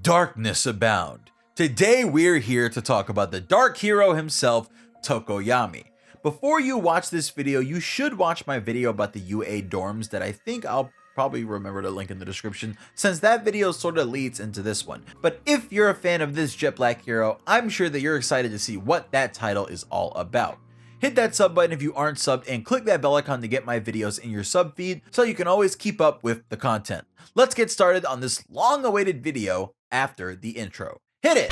Darkness abound. Today we're here to talk about the dark hero himself, Tokoyami. Before you watch this video, you should watch my video about the UA dorms that I think I'll probably remember to link in the description, since that video sort of leads into this one. But if you're a fan of this Jet Black hero, I'm sure that you're excited to see what that title is all about. Hit that sub button if you aren't subbed and click that bell icon to get my videos in your sub feed so you can always keep up with the content. Let's get started on this long awaited video after the intro. Hit it!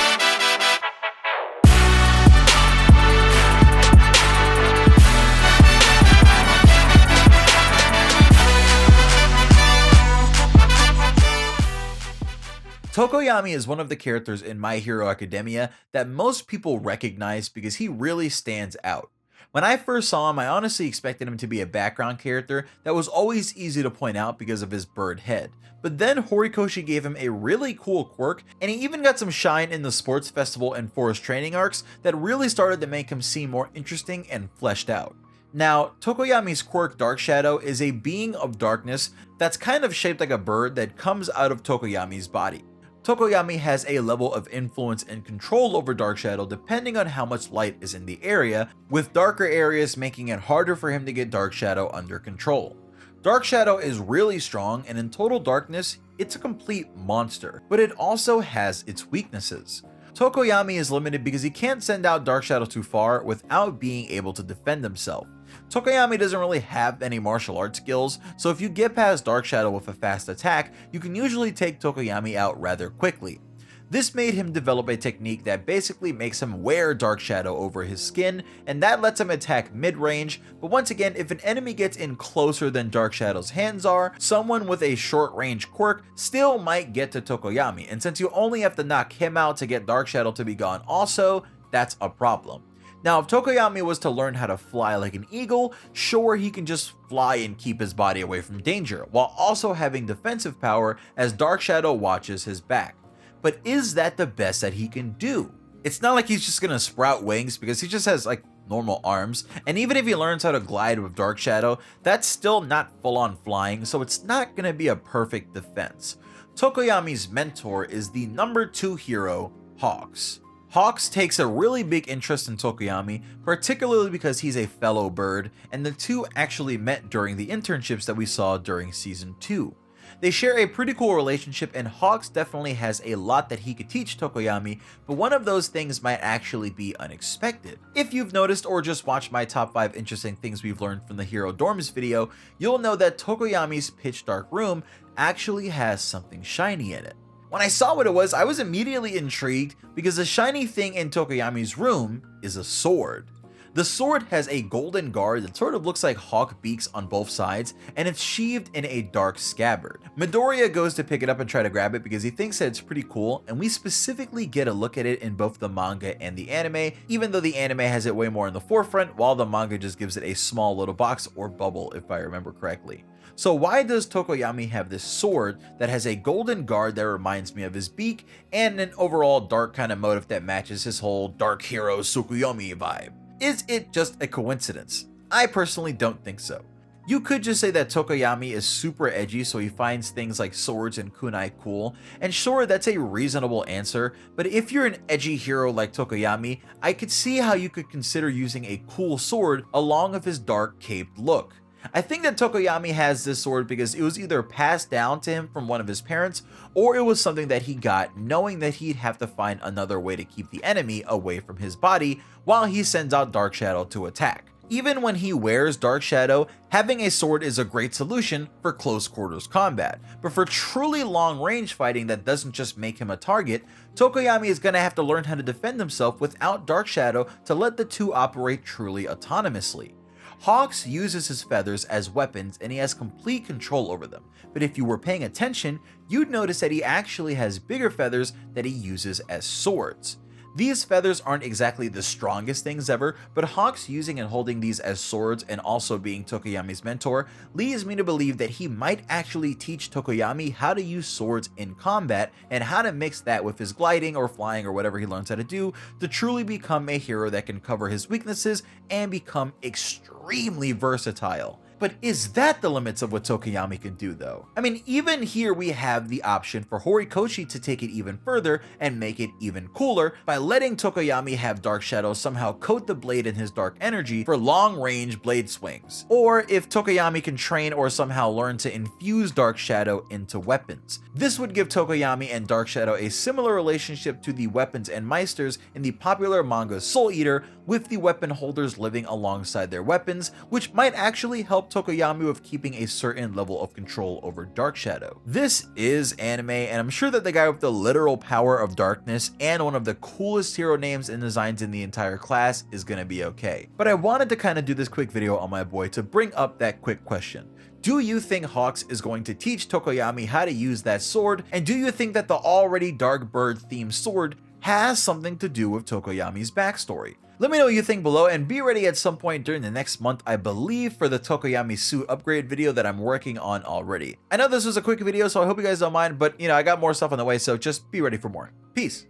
Tokoyami is one of the characters in My Hero Academia that most people recognize because he really stands out. When I first saw him, I honestly expected him to be a background character that was always easy to point out because of his bird head. But then Horikoshi gave him a really cool quirk, and he even got some shine in the sports festival and forest training arcs that really started to make him seem more interesting and fleshed out. Now, Tokoyami's quirk Dark Shadow is a being of darkness that's kind of shaped like a bird that comes out of Tokoyami's body. Tokoyami has a level of influence and control over Dark Shadow depending on how much light is in the area, with darker areas making it harder for him to get Dark Shadow under control. Dark Shadow is really strong, and in total darkness, it's a complete monster, but it also has its weaknesses. Tokoyami is limited because he can't send out Dark Shadow too far without being able to defend himself. Tokoyami doesn't really have any martial arts skills, so if you get past Dark Shadow with a fast attack, you can usually take Tokoyami out rather quickly. This made him develop a technique that basically makes him wear Dark Shadow over his skin, and that lets him attack mid-range, but once again, if an enemy gets in closer than Dark Shadow's hands are, someone with a short-range quirk still might get to Tokoyami, and since you only have to knock him out to get Dark Shadow to be gone also, that's a problem. Now, if Tokoyami was to learn how to fly like an eagle, sure, he can just fly and keep his body away from danger, while also having defensive power as Dark Shadow watches his back. But is that the best that he can do? It's not like he's just gonna sprout wings because he just has like normal arms, and even if he learns how to glide with Dark Shadow, that's still not full-on flying, so it's not gonna be a perfect defense. Tokoyami's mentor is the number 2 hero, Hawks. Hawks takes a really big interest in Tokoyami, particularly because he's a fellow bird, and the two actually met during the internships that we saw during Season 2. They share a pretty cool relationship, and Hawks definitely has a lot that he could teach Tokoyami, but one of those things might actually be unexpected. If you've noticed or just watched my top 5 interesting things we've learned from the Hero Dorms video, you'll know that Tokoyami's pitch dark room actually has something shiny in it. When I saw what it was, I was immediately intrigued because the shiny thing in Tokoyami's room is a sword. The sword has a golden guard that sort of looks like hawk beaks on both sides, and it's sheathed in a dark scabbard. Midoriya goes to pick it up and try to grab it because he thinks that it's pretty cool, and we specifically get a look at it in both the manga and the anime, even though the anime has it way more in the forefront, while the manga just gives it a small little box or bubble, if I remember correctly. So why does Tokoyami have this sword that has a golden guard that reminds me of his beak, and an overall dark kind of motif that matches his whole dark hero Tsukuyomi vibe? Is it just a coincidence? I personally don't think so. You could just say that Tokoyami is super edgy, so he finds things like swords and kunai cool, and sure, that's a reasonable answer, but if you're an edgy hero like Tokoyami, I could see how you could consider using a cool sword along with his dark caped look. I think that Tokoyami has this sword because it was either passed down to him from one of his parents, or it was something that he got knowing that he'd have to find another way to keep the enemy away from his body while he sends out Dark Shadow to attack. Even when he wears Dark Shadow, having a sword is a great solution for close quarters combat, but for truly long range fighting that doesn't just make him a target, Tokoyami is going to have to learn how to defend himself without Dark Shadow to let the two operate truly autonomously. Hawks uses his feathers as weapons and he has complete control over them, but if you were paying attention, you'd notice that he actually has bigger feathers that he uses as swords. These feathers aren't exactly the strongest things ever, but Hawks using and holding these as swords and also being Tokoyami's mentor leads me to believe that he might actually teach Tokoyami how to use swords in combat and how to mix that with his gliding or flying or whatever he learns how to do to truly become a hero that can cover his weaknesses and become extremely versatile. But is that the limits of what Tokoyami can do though? I mean, even here we have the option for Horikoshi to take it even further and make it even cooler by letting Tokoyami have Dark Shadow somehow coat the blade in his dark energy for long range blade swings. Or if Tokoyami can train or somehow learn to infuse Dark Shadow into weapons. This would give Tokoyami and Dark Shadow a similar relationship to the weapons and meisters in the popular manga Soul Eater, with the weapon holders living alongside their weapons, which might actually help Tokoyami with keeping a certain level of control over Dark Shadow. This is anime, and I'm sure that the guy with the literal power of darkness and one of the coolest hero names and designs in the entire class is gonna be okay. But I wanted to kind of do this quick video on my boy to bring up that quick question. Do you think Hawks is going to teach Tokoyami how to use that sword? And do you think that the already Dark Bird themed sword has something to do with Tokoyami's backstory? Let me know what you think below, and be ready at some point during the next month, I believe, for the Tokoyami suit upgrade video that I'm working on already. I know this was a quick video, so I hope you guys don't mind, but I got more stuff on the way, so just be ready for more. Peace.